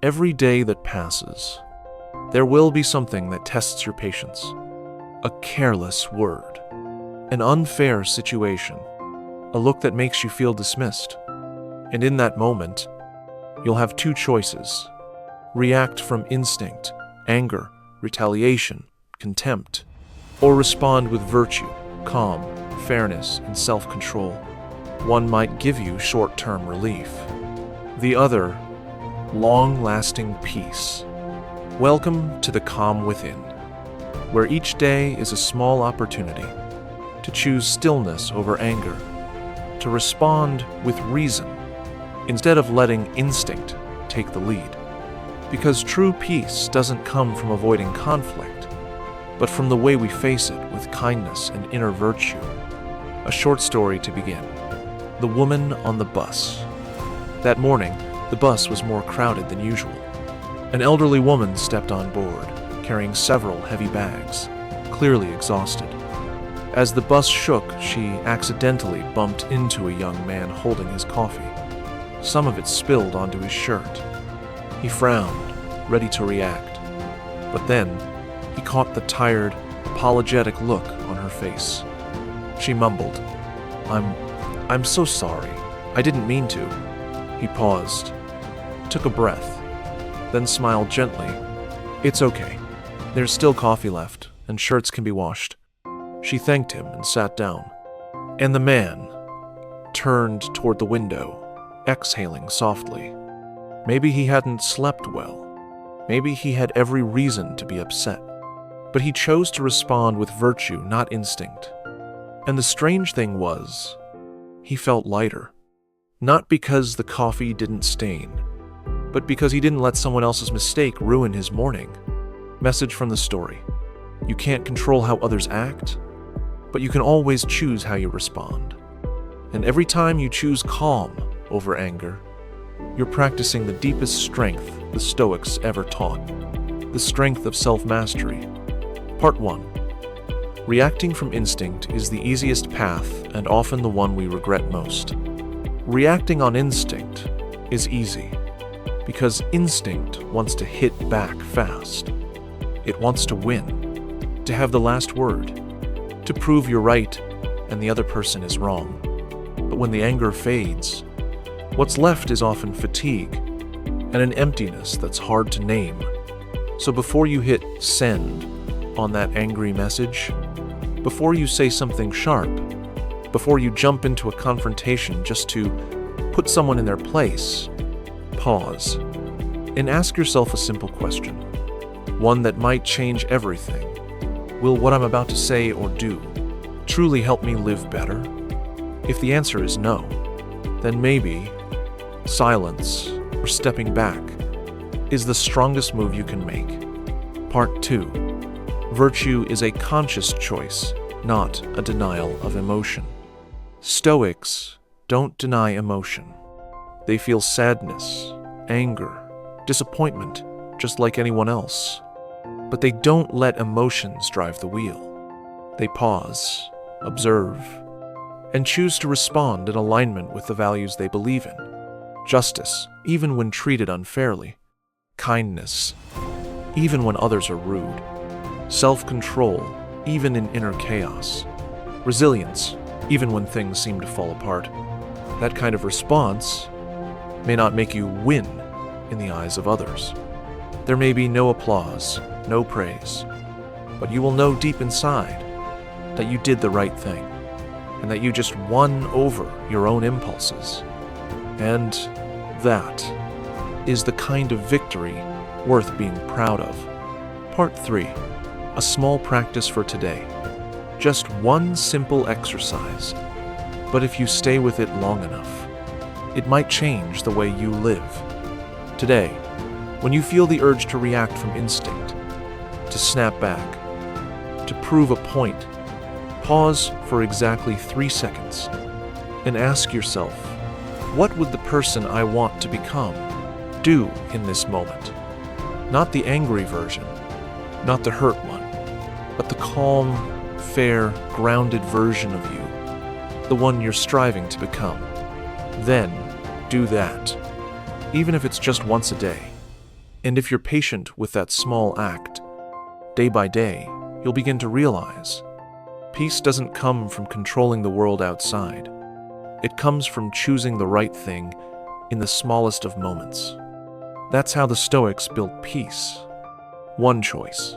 Every day that passes, there will be something that tests your patience. A careless word, an unfair situation, a look that makes you feel dismissed. And in that moment, you'll have two choices: react from instinct, anger, retaliation, contempt, or respond with virtue, calm, fairness, and self-control. One might give you short-term relief, the other, long-lasting peace. Welcome to the calm within, where each day is a small opportunity to choose stillness over anger, to respond with reason instead of letting instinct take the lead. Because true peace doesn't come from avoiding conflict, but from the way we face it with kindness and inner virtue. A short story to begin. The woman on the bus. That morning, the bus was more crowded than usual. An elderly woman stepped on board, carrying several heavy bags, clearly exhausted. As the bus shook, she accidentally bumped into a young man holding his coffee. Some of it spilled onto his shirt. He frowned, ready to react. But then, he caught the tired, apologetic look on her face. She mumbled, I'm so sorry. I didn't mean to." He paused, took a breath, then smiled gently. "It's okay. There's still coffee left, and shirts can be washed." She thanked him and sat down. And the man turned toward the window, exhaling softly. Maybe he hadn't slept well. Maybe he had every reason to be upset. But he chose to respond with virtue, not instinct. And the strange thing was, he felt lighter. Not because the coffee didn't stain, but because he didn't let someone else's mistake ruin his morning. Message from the story: you can't control how others act, but you can always choose how you respond. And every time you choose calm over anger, you're practicing the deepest strength the Stoics ever taught, the strength of self-mastery. Part 1. Reacting from instinct is the easiest path and often the one we regret most. Reacting on instinct is easy because instinct wants to hit back fast. It wants to win, to have the last word, to prove you're right and the other person is wrong. But when the anger fades, what's left is often fatigue and an emptiness that's hard to name. So before you hit send on that angry message, before you say something sharp, before you jump into a confrontation just to put someone in their place, pause and ask yourself a simple question, one that might change everything. Will what I'm about to say or do truly help me live better? If the answer is no, then maybe silence or stepping back is the strongest move you can make. Part 2. Virtue is a conscious choice, not a denial of emotion. Stoics don't deny emotion. They feel sadness, anger, disappointment, just like anyone else. But they don't let emotions drive the wheel. They pause, observe, and choose to respond in alignment with the values they believe in. Justice, even when treated unfairly. Kindness, even when others are rude. Self-control, even in inner chaos. Resilience, even when things seem to fall apart. That kind of response may not make you win in the eyes of others. There may be no applause, no praise, but you will know deep inside that you did the right thing, and that you just won over your own impulses. And that is the kind of victory worth being proud of. Part 3. A small practice for today. Just one simple exercise, but if you stay with it long enough, it might change the way you live. Today, when you feel the urge to react from instinct, to snap back, to prove a point, pause for exactly 3 seconds and ask yourself, what would the person I want to become do in this moment? Not the angry version, not the hurt one, but the calm, fair, grounded version of you, the one you're striving to become. Then, do that, even if it's just once a day. And if you're patient with that small act, day by day, you'll begin to realize peace doesn't come from controlling the world outside. It comes from choosing the right thing in the smallest of moments. That's how the Stoics built peace. One choice,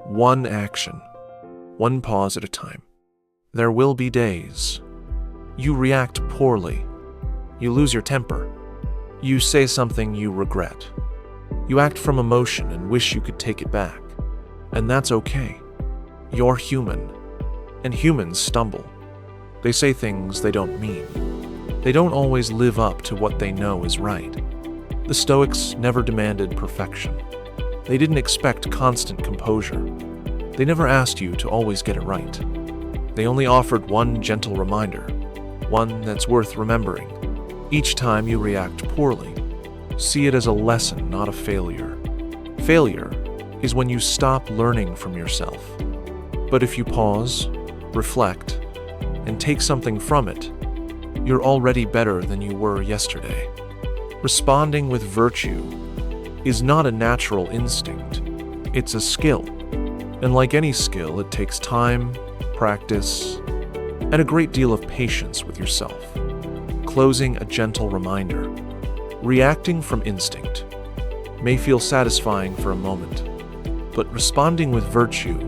one action, one pause at a time. There will be days you react poorly. You lose your temper. You say something you regret. You act from emotion and wish you could take it back. And that's okay. You're human. And humans stumble. They say things they don't mean. They don't always live up to what they know is right. The Stoics never demanded perfection. They didn't expect constant composure. They never asked you to always get it right. They only offered one gentle reminder, one that's worth remembering. Each time you react poorly, see it as a lesson, not a failure. Failure is when you stop learning from yourself. But if you pause, reflect, and take something from it, you're already better than you were yesterday. Responding with virtue is not a natural instinct. It's a skill. And like any skill, it takes time, practice, and a great deal of patience with yourself. Closing a gentle reminder. Reacting from instinct may feel satisfying for a moment, but responding with virtue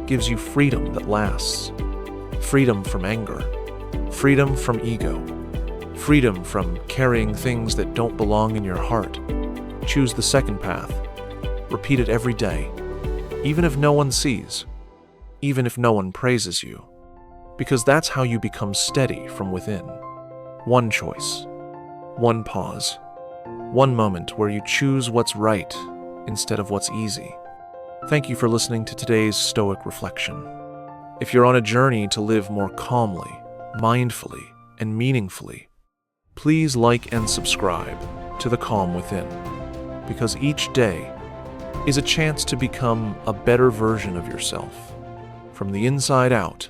gives you freedom that lasts. Freedom from anger, freedom from ego, freedom from carrying things that don't belong in your heart. Choose the second path. Repeat it every day, even if no one sees, even if no one praises you, because that's how you become steady from within. One choice, one pause, one moment where you choose what's right instead of what's easy. Thank you for listening to today's Stoic reflection. If you're on a journey to live more calmly, mindfully, and meaningfully, please like and subscribe to The Calm Within, because each day is a chance to become a better version of yourself, from the inside out,